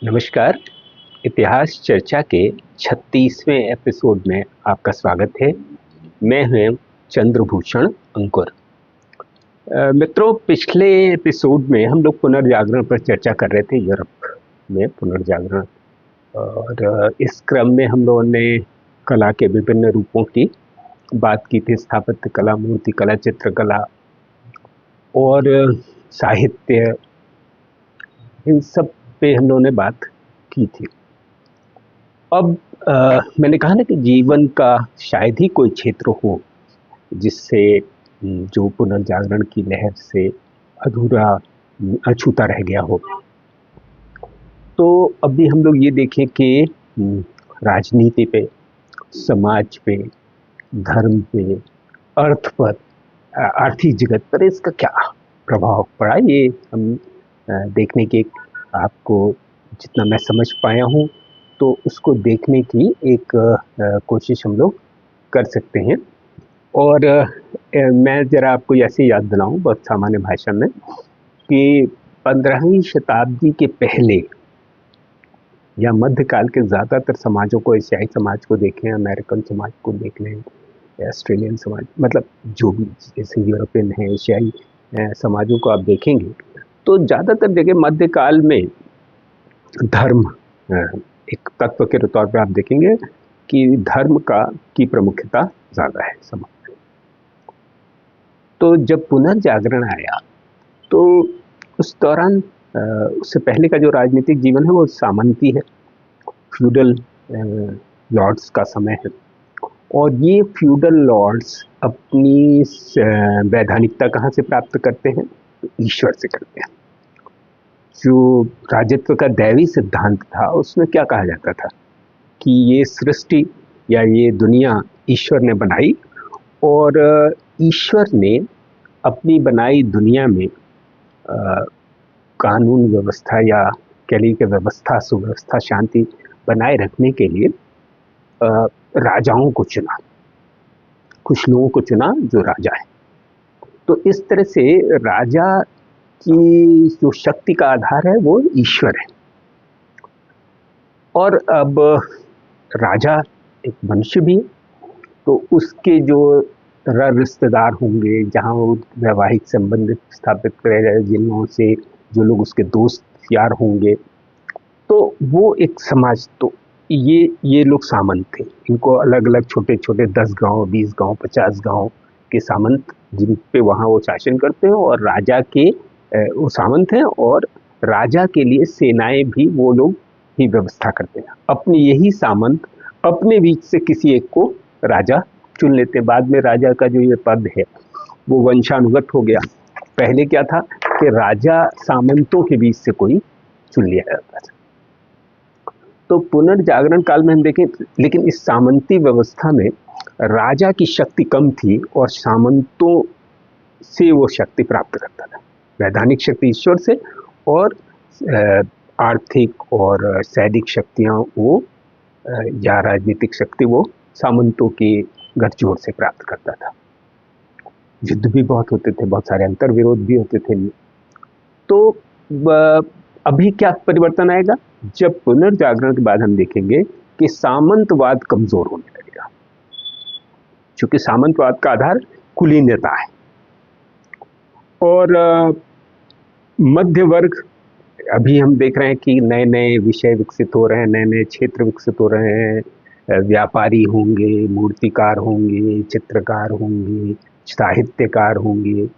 नमस्कार। इतिहास चर्चा के 36वें एपिसोड में आपका स्वागत है। मैं हूं चंद्रभूषण अंकुर। मित्रों, पिछले एपिसोड में हम लोग पुनर्जागरण पर चर्चा कर रहे थे, यूरोप में पुनर्जागरण। और इस क्रम में हम लोगों ने कला के विभिन्न रूपों की बात की थी। स्थापत्य कला, मूर्ति कला, चित्रकला और साहित्य, इन सब पे हम लोगों ने बात की थी। अब मैंने कहा ना कि जीवन का शायद ही कोई क्षेत्र हो जिससे जो पुनर्जागरण की लहर से अधूरा अछूता रह गया हो। तो अभी हम लोग ये देखें कि राजनीति पे, समाज पे, धर्म पे, अर्थ पर, आर्थिक जगत पर इसका क्या प्रभाव पड़ा, ये हम देखने के आपको जितना मैं समझ पाया हूँ तो उसको देखने की एक कोशिश हम लोग कर सकते हैं। और मैं ज़रा आपको ऐसे याद दिलाऊं बहुत सामान्य भाषा में कि 15वीं शताब्दी के पहले या मध्यकाल के ज़्यादातर समाजों को, एशियाई समाज को देखें, अमेरिकन समाज को देख लें, ऑस्ट्रेलियन समाज, मतलब जो भी जैसे यूरोपियन है, एशियाई समाजों को आप देखेंगे तो ज़्यादातर जगह मध्यकाल में धर्म एक तत्व के तौर पर आप देखेंगे कि धर्म की प्रमुखता ज़्यादा है समाज में। तो जब पुनर्जागरण आया तो उस दौरान उससे पहले का जो राजनीतिक जीवन है वो सामंती है, फ्यूडल लॉर्ड्स का समय है। और ये फ्यूडल लॉर्ड्स अपनी वैधानिकता कहाँ से प्राप्त करते हैं? तो ईश्वर से करते हैं। जो राजत्व का दैवी सिद्धांत था उसमें क्या कहा जाता था कि ये सृष्टि या ये दुनिया ईश्वर ने बनाई और ईश्वर ने अपनी बनाई दुनिया में कानून व्यवस्था या कह लीजिए कि व्यवस्था, सुव्यवस्था, शांति बनाए रखने के लिए राजाओं को चुना, कुछ लोगों को चुना जो राजा है। तो इस तरह से राजा की जो शक्ति का आधार है वो ईश्वर है। और अब राजा एक मनुष्य भी, तो उसके जो रिश्तेदार होंगे, जहाँ वो वैवाहिक संबंध स्थापित करेगा जिन लोगों से, जो लोग उसके दोस्त यार होंगे, तो वो एक समाज, तो ये लोग सामंत थे। इनको अलग अलग छोटे छोटे 10 गांव, 20 गांव, 50 गांव के सामंत जिन पे वहाँ वो शासन करते हैं, और राजा के वो सामंत हैं, और राजा के लिए सेनाएं भी वो लोग ही व्यवस्था करते हैं। अपने यही सामंत अपने बीच से किसी एक को राजा चुन लेते हैं। बाद में राजा का जो ये पद है वो वंशानुगत हो गया। पहले क्या था कि राजा सामंतों के बीच से कोई चुन लिया जाता था। तो पुनर्जागरण काल में हम देखें, लेकिन इस सामंती व्यवस्था में राजा की शक्ति कम थी और सामंतों से वो शक्ति प्राप्त करता था। वैधानिक शक्ति ईश्वर से और आर्थिक और सैनिक शक्तियाँ वो या राजनीतिक शक्ति वो सामंतों की गठजोड़ से प्राप्त करता था। युद्ध भी बहुत होते थे, बहुत सारे अंतर विरोध भी होते थे। तो अभी क्या परिवर्तन आएगा? जब पुनर्जागरण के बाद हम देखेंगे कि सामंतवाद कमजोर होने लगेगा, क्योंकि सामंतवाद का आधार कुलीनता है। और मध्य वर्ग, अभी हम देख रहे हैं कि नए नए विषय विकसित हो रहे हैं, नए नए क्षेत्र विकसित हो रहे हैं। व्यापारी होंगे, मूर्तिकार होंगे, चित्रकार होंगे, साहित्यकार होंगे,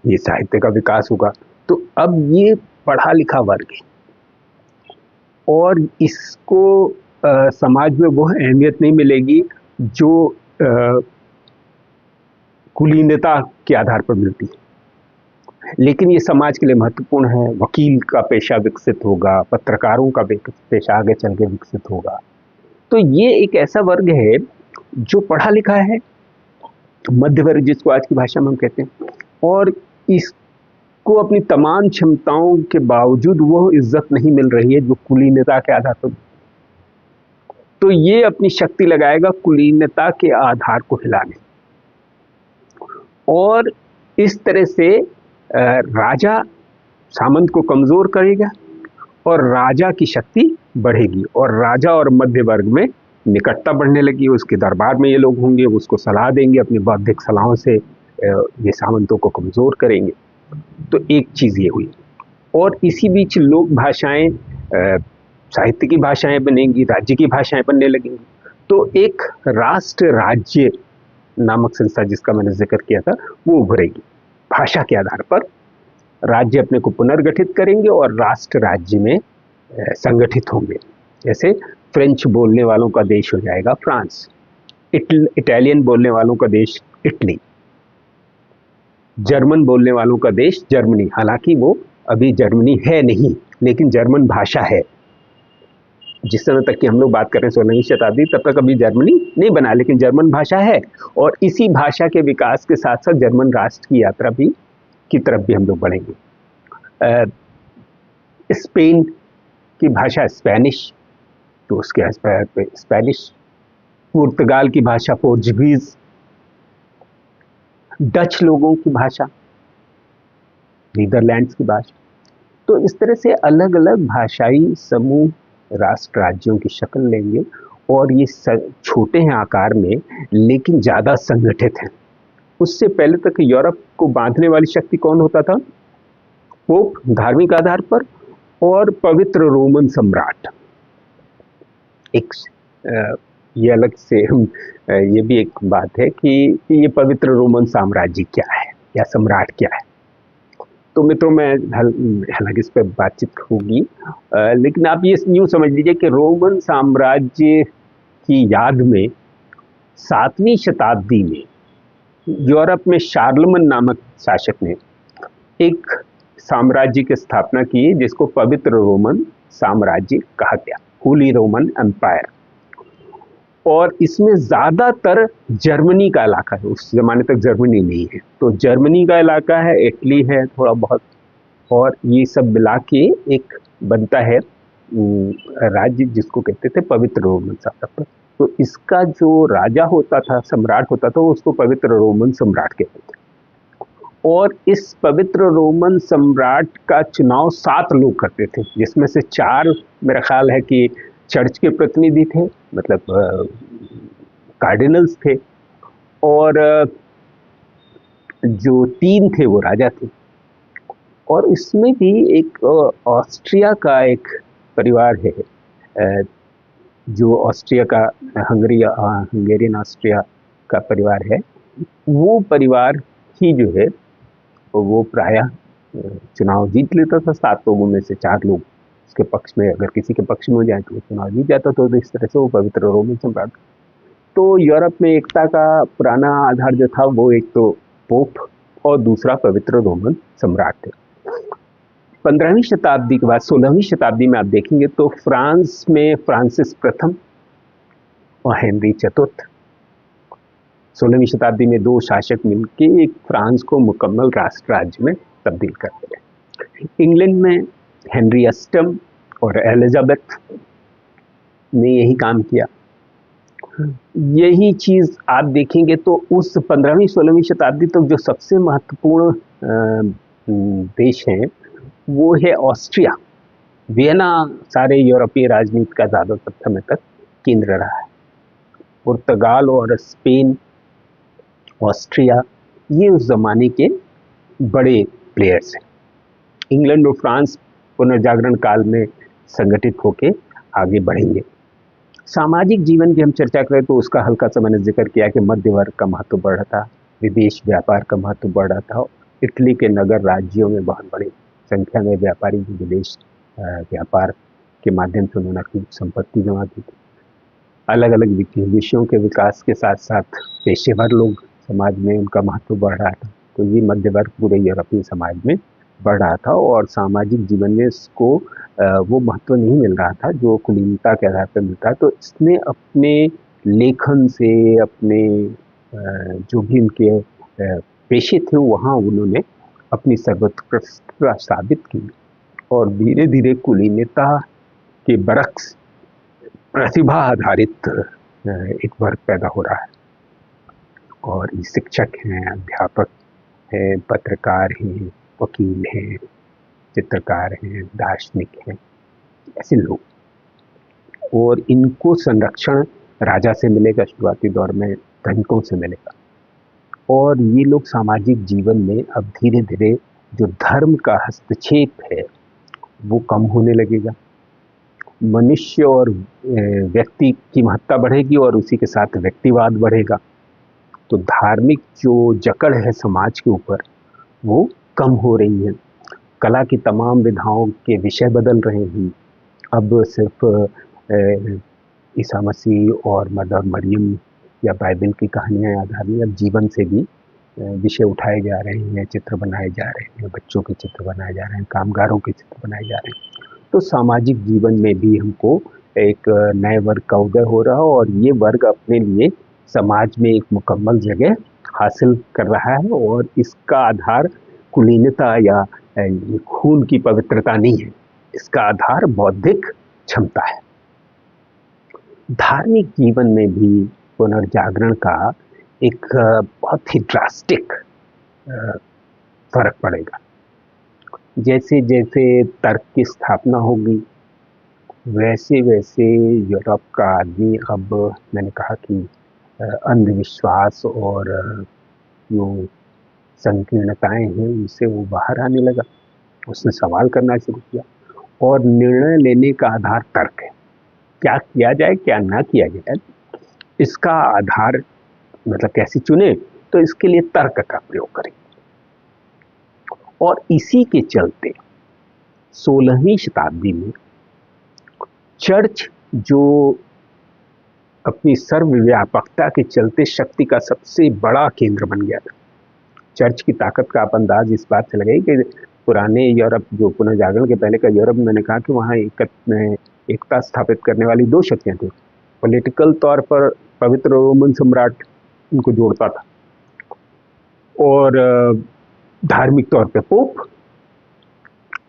ये साहित्य का विकास होगा। तो अब ये पढ़ा लिखा वर्ग है और इसको समाज में वो अहमियत नहीं मिलेगी जो कुलीनता के आधार पर मिलती है। लेकिन ये समाज के लिए महत्वपूर्ण है। वकील का पेशा विकसित होगा, पत्रकारों का पेशा आगे चल के विकसित होगा। तो ये एक ऐसा वर्ग है जो पढ़ा लिखा है, मध्य वर्ग जिसको आज की भाषा में हम कहते हैं, और इसको अपनी तमाम क्षमताओं के बावजूद वो इज्जत नहीं मिल रही है जो कुलीनता के आधार पर। तो ये अपनी शक्ति लगाएगा कुलीनता के आधार को हिलाने, और इस तरह से राजा सामंत को कमजोर करेगा और राजा की शक्ति बढ़ेगी और राजा और मध्य वर्ग में निकटता बढ़ने लगी। उसके दरबार में ये लोग होंगे, उसको सलाह देंगे, अपनी बौद्धिक सलाहों से ये सामंतों को कमजोर करेंगे। तो एक चीज ये हुई। और इसी बीच लोक भाषाएं, साहित्य की भाषाएं बनेंगी, राज्य की भाषाएं बनने लगेंगी। तो एक राष्ट्र राज्य नामक संस्था जिसका मैंने जिक्र किया था वो उभरेगी। भाषा के आधार पर राज्य अपने को पुनर्गठित करेंगे और राष्ट्र राज्य में संगठित होंगे। जैसे फ्रेंच बोलने वालों का देश हो जाएगा फ्रांस, इटालियन बोलने वालों का देश इटली, जर्मन बोलने वालों का देश जर्मनी। हालांकि वो अभी जर्मनी है नहीं, लेकिन जर्मन भाषा है। जिस समय तक कि हम लोग बात कर रहे हैं 16वीं शताब्दी, तब तक अभी जर्मनी नहीं बना, लेकिन जर्मन भाषा है। और इसी भाषा के विकास के साथ साथ जर्मन राष्ट्र की यात्रा भी की तरफ भी हम लोग बढ़ेंगे। स्पेन की भाषा स्पेनिश, तो उसके आधार पे स्पेनिश। पुर्तगाल की भाषा पोर्चुगीज, डच लोगों की भाषा नीदरलैंड्स की भाषा। तो इस तरह से अलग अलग भाषाई समूह राष्ट्र राज्यों की शक्ल लेंगे और ये छोटे हैं आकार में लेकिन ज्यादा संगठित हैं। उससे पहले तक यूरोप को बांधने वाली शक्ति कौन होता था? पोप धार्मिक आधार पर और पवित्र रोमन सम्राट। एक ये अलग से ये भी एक बात है कि ये पवित्र रोमन साम्राज्य क्या है या सम्राट क्या है। तो मित्रों मैं हालांकि इस पर बातचीत होगी, लेकिन आप ये यूं समझ लीजिए कि रोमन साम्राज्य की याद में 7वीं शताब्दी में यूरोप में शार्लमन नामक शासक ने एक साम्राज्य की स्थापना की जिसको पवित्र रोमन साम्राज्य कहा गया, होली रोमन एम्पायर। और इसमें ज्यादातर जर्मनी का इलाका है। उस जमाने तक जर्मनी नहीं है, तो जर्मनी का इलाका है, इटली है थोड़ा बहुत, और ये सब मिला के एक बनता है राज्य जिसको कहते थे पवित्र रोमन साम्राज्य। तो इसका जो राजा होता था, सम्राट होता था, उसको पवित्र रोमन सम्राट कहते थे। और इस पवित्र रोमन सम्राट का चुनाव 7 लोग करते थे, जिसमें से 4 मेरा ख्याल है कि चर्च के प्रतिनिधि थे, मतलब कार्डिनल्स थे, और जो 3 थे वो राजा थे। और इसमें भी एक ऑस्ट्रिया का एक परिवार है, जो ऑस्ट्रिया का हंगेरियन ऑस्ट्रिया का परिवार है। वो परिवार ही जो है वो प्रायः चुनाव जीत लेता था। 7 लोगों में से 4 लोग उसके पक्ष में, अगर किसी के पक्ष में हो जाए तो वो चुनाव जीत जाता था। तो इस तरह से वो पवित्र रोमन सम्राट। तो यूरोप में एकता का पुराना आधार जो था वो एक तो पोप और दूसरा पवित्र रोमन सम्राट थे। 15वीं शताब्दी के बाद 16वीं शताब्दी में आप देखेंगे तो फ्रांस में फ्रांसिस प्रथम और हेनरी चतुर्थ। 16वीं शताब्दी में 2 शासक मिलकर एक फ्रांस को मुकम्मल राष्ट्र राज्य में तब्दील करते रहे। इंग्लैंड में हेनरी अष्टम और एलिजाबेथ ने यही काम किया। यही चीज आप देखेंगे तो उस 15वीं 16वीं शताब्दी तक जो सबसे महत्वपूर्ण देश हैं वो है ऑस्ट्रिया। वियना सारे यूरोपीय राजनीति का ज्यादातर समय तक केंद्र रहा है। पुर्तगाल और स्पेन, ऑस्ट्रिया, ये उस जमाने के बड़े प्लेयर्स हैं। इंग्लैंड और फ्रांस पुनर्जागरण काल में संगठित होकर आगे बढ़ेंगे। सामाजिक जीवन की हम चर्चा करें तो उसका हल्का सा मैंने जिक्र किया कि मध्य वर्ग का महत्व बढ़ रहा था, विदेश व्यापार का महत्व बढ़ रहा था। इटली के नगर राज्यों में बहुत बड़ी संख्या में व्यापारी विदेश व्यापार के माध्यम से उन्होंने अपनी संपत्ति जमा की थी। अलग अलग विषयों के विकास के साथ साथ पेशेवर लोग समाज में उनका महत्व बढ़ रहा था। तो ये मध्य वर्ग पूरे यूरोपीय समाज में बढ़ रहा था और सामाजिक जीवन में इसको वो महत्व नहीं मिल रहा था जो कुलीनता के आधार पर मिलता है। तो इसने अपने लेखन से, अपने जो भी उनके पेशे थे वहाँ उन्होंने अपनी सर्वोत्कृष्टता साबित की और धीरे धीरे कुलीनता के बरक्स प्रतिभा आधारित एक वर्ग पैदा हो रहा है। और ये शिक्षक हैं, अध्यापक हैं, पत्रकार हैं, वकील हैं, चित्रकार हैं, दार्शनिक हैं, ऐसे लोग, और इनको संरक्षण राजा से मिलेगा, शुरुआती दौर में धनिकों से मिलेगा, और ये लोग सामाजिक जीवन में अब धीरे धीरे जो धर्म का हस्तक्षेप है वो कम होने लगेगा। मनुष्य और व्यक्ति की महत्ता बढ़ेगी और उसी के साथ व्यक्तिवाद बढ़ेगा। तो धार्मिक जो जकड़ है समाज के ऊपर वो कम हो रही है। कला की तमाम विधाओं के विषय बदल रहे हैं। अब सिर्फ ईसा मसीह और मदर मरियम या बाइबल की कहानियाँ याद आ रही, अब जीवन से भी विषय उठाए जा रहे हैं, चित्र बनाए जा रहे हैं, बच्चों के चित्र बनाए जा रहे हैं, कामगारों के चित्र बनाए जा रहे हैं। तो सामाजिक जीवन में भी हमको एक नए वर्ग का उदय हो रहा है और ये वर्ग अपने लिए समाज में एक मुकम्मल जगह हासिल कर रहा है, और इसका आधार कुलीनता या खून की पवित्रता नहीं है, इसका आधार बौद्धिक क्षमता है। धार्मिक जीवन में भी पुनर्जागरण का एक बहुत ही ड्रास्टिक फर्क पड़ेगा। जैसे जैसे तर्क की स्थापना होगी वैसे वैसे यूरोप का आदमी, अब मैंने कहा कि अंधविश्वास और जो संकीर्णताएं हैं उनसे वो बाहर आने लगा। उसने सवाल करना शुरू किया और निर्णय लेने का आधार तर्क है। क्या किया जाए क्या ना किया जाए, इसका आधार मतलब कैसे चुने, तो इसके लिए तर्क का प्रयोग करें। और इसी के चलते 16वीं शताब्दी में चर्च, जो अपनी सर्वव्यापकता के चलते शक्ति का सबसे बड़ा केंद्र बन गया था। चर्च की ताकत का आप अंदाज इस बात से लगाइए कि पुराने यूरोप, जो पुनर्जागरण के पहले का यूरोप, मैंने कहा कि वहाँ एकता स्थापित करने वाली दो शक्तियाँ थी। पॉलिटिकल तौर पर पवित्र रोमन सम्राट उनको जोड़ता था और धार्मिक तौर पे पोप,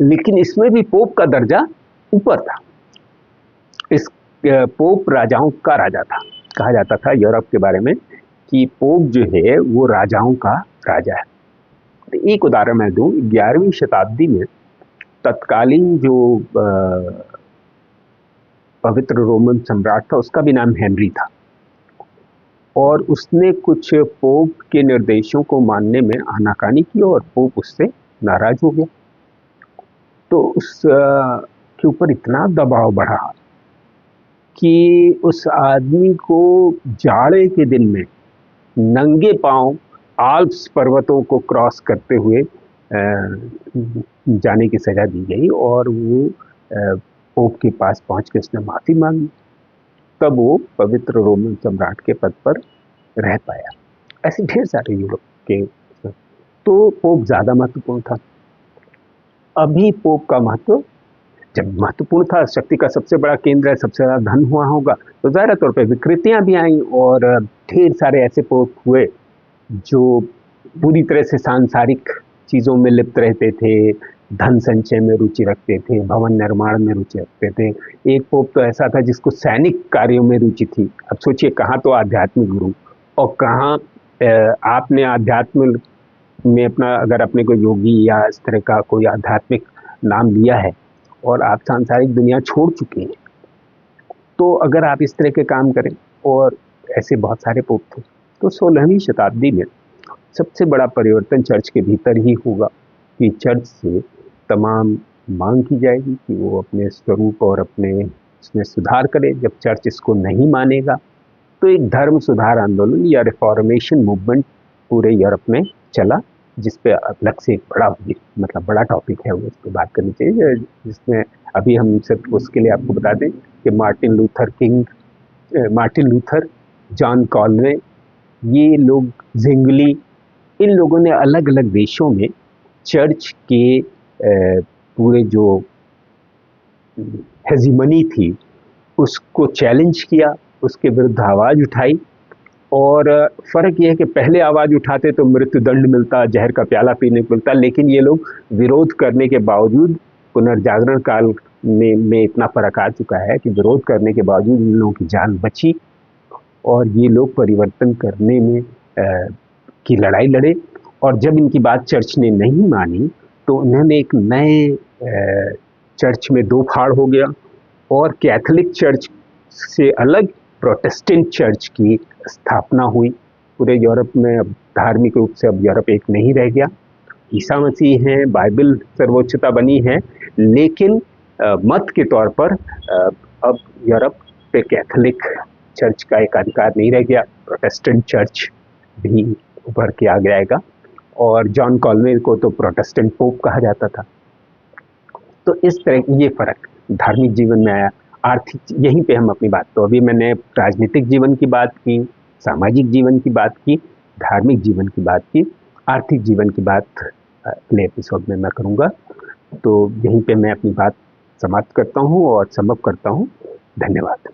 लेकिन इसमें भी पोप का दर्जा ऊपर था। इस पोप राजाओं का राजा था। कहा जाता था यूरोप के बारे में कि पोप जो है वो राजाओं का राजा है। तो एक उदाहरण मैं दूं, 11वीं शताब्दी में तत्कालीन जो पवित्र रोमन सम्राट था उसका भी नाम हेनरी था, और उसने कुछ पोप के निर्देशों को मानने में आनाकानी की और पोप उससे नाराज हो गया। तो उस के ऊपर इतना दबाव बढ़ा कि उस आदमी को जाड़े के दिन में नंगे पांव आल्प्स पर्वतों को क्रॉस करते हुए जाने की सजा दी गई, और वो पोप के पास पहुंच के उसने माफी मांगी। तब वो पवित्र रोमन सम्राट के पद पर रह पाया। ऐसे ढेर सारे यूरोप के, तो पोप ज्यादा महत्वपूर्ण था। अभी पोप का महत्व, जब महत्वपूर्ण था, शक्ति का सबसे बड़ा केंद्र है, सबसे ज्यादा धन हुआ होगा, तो जाहिर तौर पर विकृतियां भी आई और ढेर सारे ऐसे पोप हुए जो पूरी तरह से सांसारिक चीजों में लिप्त रहते थे, धन संचय में रुचि रखते थे, भवन निर्माण में रुचि रखते थे। एक पोप तो ऐसा था जिसको सैनिक कार्यों में रुचि थी। अब सोचिए, कहाँ तो आध्यात्मिक गुरु और कहाँ आपने आध्यात्म में अपना, अगर अपने को योगी या इस तरह का कोई आध्यात्मिक नाम लिया है और आप सांसारिक दुनिया छोड़ चुके हैं, तो अगर आप इस तरह के काम करें, और ऐसे बहुत सारे पोप थे। तो 16वीं शताब्दी में सबसे बड़ा परिवर्तन चर्च के भीतर ही होगा कि चर्च से तमाम मांग की जाएगी कि वो अपने स्वरूप और अपने इसमें सुधार करे। जब चर्च इसको नहीं मानेगा तो एक धर्म सुधार आंदोलन या रिफॉर्मेशन मूवमेंट पूरे यूरोप में चला, जिस पे अलग से एक बड़ा टॉपिक है, वो इस पर बात करनी चाहिए, जिसमें अभी हम सिर्फ उसके लिए आपको बता दें कि मार्टिन लूथर, जॉन कॉलवे, ये लोग, जिंगली, इन लोगों ने अलग अलग देशों में चर्च के पूरे जो हेजिमनी थी उसको चैलेंज किया, उसके विरुद्ध आवाज़ उठाई। और फ़र्क यह है कि पहले आवाज़ उठाते तो मृत्युदंड मिलता, जहर का प्याला पीने को मिलता, लेकिन ये लोग विरोध करने के बावजूद, पुनर्जागरण काल में इतना फ़र्क आ चुका है कि विरोध करने के बावजूद इन लोगों की जान बची और ये लोग परिवर्तन करने में की लड़ाई लड़े। और जब इनकी बात चर्च ने नहीं मानी तो उन्होंने एक नए चर्च में दो फाड़ हो गया, और कैथोलिक चर्च से अलग प्रोटेस्टेंट चर्च की स्थापना हुई। पूरे यूरोप में अब धार्मिक रूप से अब यूरोप एक नहीं रह गया। ईसा मसीह हैं, बाइबल सर्वोच्चता बनी है, लेकिन मत के तौर पर अब यूरोप पे कैथोलिक चर्च का एक अधिकार नहीं रह गया। प्रोटेस्टेंट चर्च भी उभर के आ जाएगा और जॉन कॉलवेल को तो प्रोटेस्टेंट पोप कहा जाता था। तो इस तरह ये फर्क धार्मिक जीवन में आया। आर्थिक, यहीं पे हम अपनी बात, तो अभी मैंने राजनीतिक जीवन की बात की, सामाजिक जीवन की बात की, धार्मिक जीवन की बात की, आर्थिक जीवन की बात अगले एपिसोड में मैं करूँगा। तो यहीं पे मैं अपनी बात समाप्त करता हूँ और समअप करता हूँ। धन्यवाद।